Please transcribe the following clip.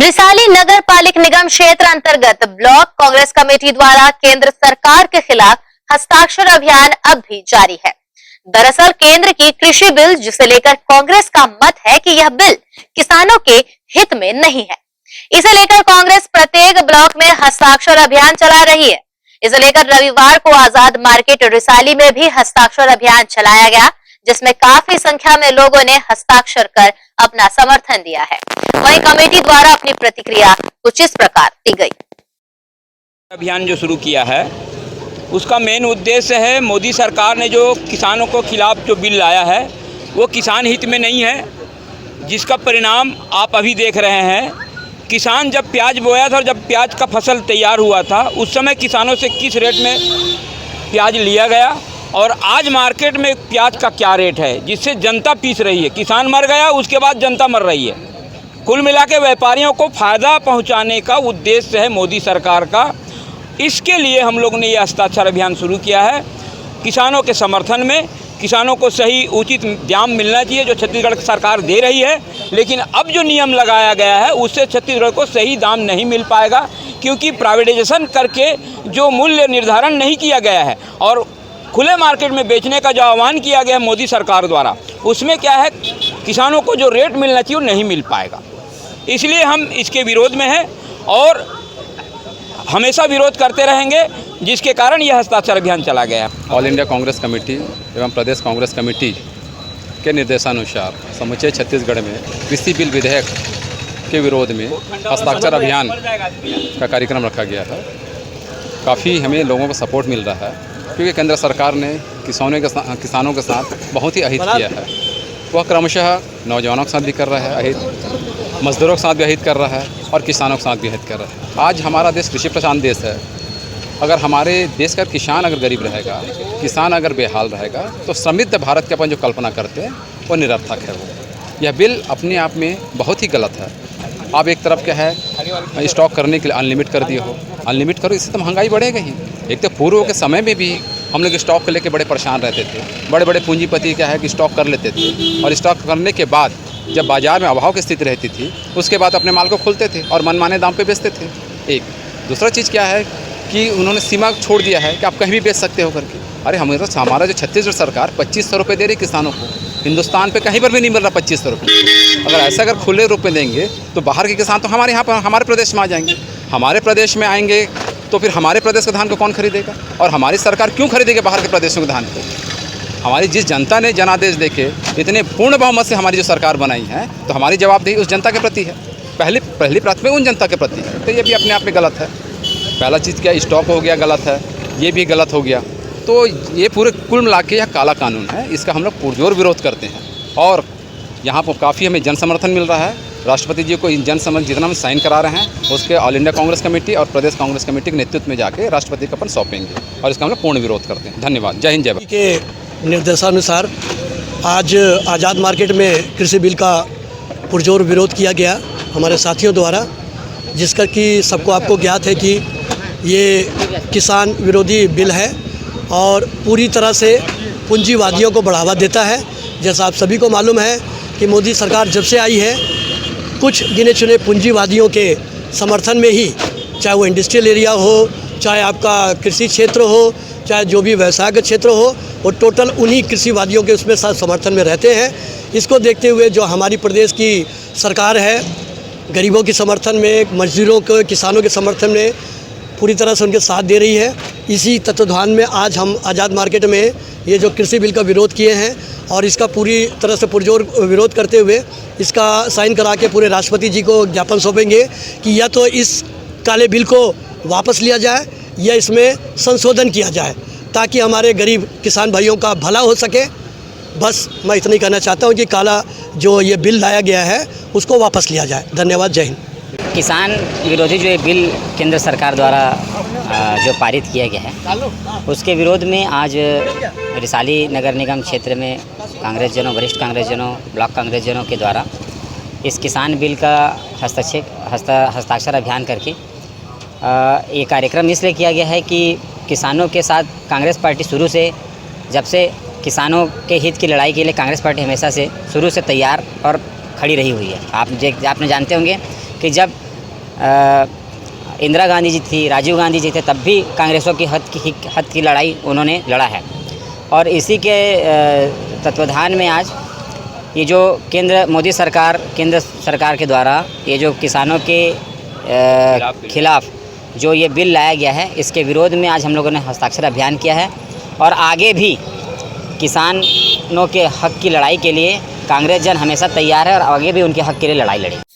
रिसाली नगर पालिक निगम क्षेत्र अंतर्गत ब्लॉक कांग्रेस कमेटी द्वारा केंद्र सरकार के खिलाफ हस्ताक्षर अभियान अब भी जारी है। दरअसल केंद्र की कृषि बिल, जिसे लेकर कांग्रेस का मत है कि यह बिल किसानों के हित में नहीं है, इसे लेकर कांग्रेस प्रत्येक ब्लॉक में हस्ताक्षर अभियान चला रही है। इसे लेकर रविवार को आजाद मार्केट रिसाली में भी हस्ताक्षर अभियान चलाया गया, जिसमें काफी संख्या में लोगों ने हस्ताक्षर कर अपना समर्थन दिया है। वहीं कमेटी द्वारा अपनी प्रतिक्रिया कुछ इस प्रकार दी गई। अभियान जो शुरू किया है उसका मेन उद्देश्य है, मोदी सरकार ने जो किसानों को खिलाफ जो बिल लाया है वो किसान हित में नहीं है, जिसका परिणाम आप अभी देख रहे हैं। किसान जब प्याज बोया था और जब प्याज का फसल तैयार हुआ था उस समय किसानों से किस रेट में प्याज लिया गया और आज मार्केट में प्याज का क्या रेट है, जिससे जनता पीस रही है। किसान मर गया, उसके बाद जनता मर रही है। कुल मिला के व्यापारियों को फ़ायदा पहुंचाने का उद्देश्य है मोदी सरकार का। इसके लिए हम लोग ने ये हस्ताक्षर अभियान शुरू किया है। किसानों के समर्थन में किसानों को सही उचित दाम मिलना चाहिए जो छत्तीसगढ़ सरकार दे रही है, लेकिन अब जो नियम लगाया गया है उससे छत्तीसगढ़ को सही दाम नहीं मिल पाएगा, क्योंकि प्राइवेटाइजेशन करके जो मूल्य निर्धारण नहीं किया गया है और खुले मार्केट में बेचने का जो आह्वान किया गया है मोदी सरकार द्वारा, उसमें क्या है, किसानों को जो रेट मिलना चाहिए वो नहीं मिल पाएगा। इसलिए हम इसके विरोध में हैं और हमेशा विरोध करते रहेंगे, जिसके कारण यह हस्ताक्षर अभियान चला गया। ऑल इंडिया कांग्रेस कमेटी एवं प्रदेश कांग्रेस कमेटी के निर्देशानुसार समूचे छत्तीसगढ़ में कृषि बिल विधेयक के विरोध में हस्ताक्षर अभियान का कार्यक्रम रखा गया है। काफ़ी हमें लोगों को सपोर्ट मिल रहा है, क्योंकि केंद्र सरकार ने किसानों के साथ बहुत ही अहित किया है। वह क्रमशः नौजवानों के साथ भी कर रहा है अहित, मजदूरों के साथ भी अहित कर रहा है और किसानों के साथ भी अहित कर रहा है। आज हमारा देश कृषि प्रधान देश है। अगर हमारे देश का किसान अगर गरीब रहेगा, किसान अगर बेहाल रहेगा, तो समृद्ध भारत के अपन जो कल्पना करते हैं वो निरर्थक है। यह बिल अपने आप में बहुत ही गलत है। आप एक तरफ क्या है, स्टॉक करने के लिए अनलिमिट कर दिए हो, अनलिमिट करो, इससे तो महंगाई बढ़ेगा ही। एक तो पूर्व के समय में भी हम लोग स्टॉक को लेकर बड़े परेशान रहते थे। बड़े बड़े पूंजीपति क्या है कि स्टॉक कर लेते थे और स्टॉक करने के बाद जब बाज़ार में अभाव की स्थिति रहती थी उसके बाद अपने माल को खोलते थे और मनमाने दाम पे बेचते थे। एक दूसरा चीज़ क्या है कि उन्होंने सीमा छोड़ दिया है कि आप कहीं भी बेच सकते हो करके। अरे हमारा जो छत्तीसगढ़ सरकार 2500 रुपये दे रही किसानों को, हिंदुस्तान पे कहीं पर भी नहीं मिल रहा 2500 रुपये। अगर खुले रूप में देंगे तो बाहर के किसान तो हमारे यहाँ पर हमारे प्रदेश में आ जाएंगे। हमारे प्रदेश में आएंगे तो फिर हमारे प्रदेश का धान को कौन खरीदेगा और हमारी सरकार क्यों खरीदेगी बाहर के प्रदेशों के धान को? हमारी जिस जनता ने जनादेश देके इतने पूर्ण बहुमत से हमारी जो सरकार बनाई है, तो हमारी जवाबदेही उस जनता के प्रति है। पहली प्राथमिकता उन जनता के प्रति है। तो ये भी अपने आप में गलत है। पहला चीज़ क्या, स्टॉक हो गया गलत है, ये भी गलत हो गया। तो ये पूरे कुल मिला के यह काला कानून है, इसका हम लोग पुरजोर विरोध करते हैं और यहाँ पर काफ़ी हमें जन समर्थन मिल रहा है। राष्ट्रपति जी को इन जन समर्थन जितना हम साइन करा रहे हैं उसके ऑल इंडिया कांग्रेस कमेटी और प्रदेश कांग्रेस कमेटी के नेतृत्व में जाके राष्ट्रपति को अपन सौंपेंगे और इसका हम लोग पूर्ण विरोध करते हैं। धन्यवाद। जय हिंद, जय भारत। के निर्देशानुसार आज आज़ाद मार्केट में कृषि बिल का पुरजोर विरोध किया गया हमारे साथियों द्वारा, जिसका कि सबको आपको ज्ञात है कि ये किसान विरोधी बिल है और पूरी तरह से पूंजीवादियों को बढ़ावा देता है। जैसा आप सभी को मालूम है कि मोदी सरकार जब से आई है, कुछ गिने चुने पूंजीवादियों के समर्थन में ही, चाहे वो इंडस्ट्रियल एरिया हो, चाहे आपका कृषि क्षेत्र हो, चाहे जो भी व्यवसाय का क्षेत्र हो, वो टोटल उन्हीं कृषिवादियों के उसमें समर्थन में रहते हैं। इसको देखते हुए जो हमारी प्रदेश की सरकार है, गरीबों के समर्थन में, मजदूरों के, किसानों के समर्थन में पूरी तरह से उनके साथ दे रही है। इसी तत्वाधान में आज हम आज़ाद मार्केट में ये जो कृषि बिल का विरोध किए हैं और इसका पूरी तरह से पुरजोर विरोध करते हुए इसका साइन करा के पूरे राष्ट्रपति जी को ज्ञापन सौंपेंगे कि या तो इस काले बिल को वापस लिया जाए या इसमें संशोधन किया जाए, ताकि हमारे गरीब किसान भाइयों का भला हो सके। बस मैं इतना ही कहना चाहता हूँ कि काला जो ये बिल लाया गया है उसको वापस लिया जाए। धन्यवाद। जय हिंद। किसान विरोधी जो ये बिल केंद्र सरकार द्वारा जो पारित किया गया है उसके विरोध में आज रिसाली नगर निगम क्षेत्र में कांग्रेसजनों, वरिष्ठ कांग्रेसजनों, ब्लॉक कांग्रेसजनों के द्वारा इस किसान बिल का हस्ताक्षर अभियान करके ये कार्यक्रम इसलिए किया गया है कि किसानों के साथ कांग्रेस पार्टी शुरू से, जब से किसानों के हित की लड़ाई के लिए कांग्रेस पार्टी हमेशा से शुरू से तैयार और खड़ी रही हुई है। आपने जानते होंगे कि जब इंदिरा गांधी जी थी, राजीव गांधी जी थे, तब भी कांग्रेसों की हद की लड़ाई उन्होंने लड़ा है। और इसी के तत्वाधान में आज ये जो केंद्र सरकार के द्वारा ये जो किसानों के खिलाफ जो ये बिल लाया गया है, इसके विरोध में आज हम लोगों ने हस्ताक्षर अभियान किया है। और आगे भी किसानों के हक की लड़ाई के लिए कांग्रेस जन हमेशा तैयार है और आगे भी उनके हक के लिए लड़ाई लड़ेगी।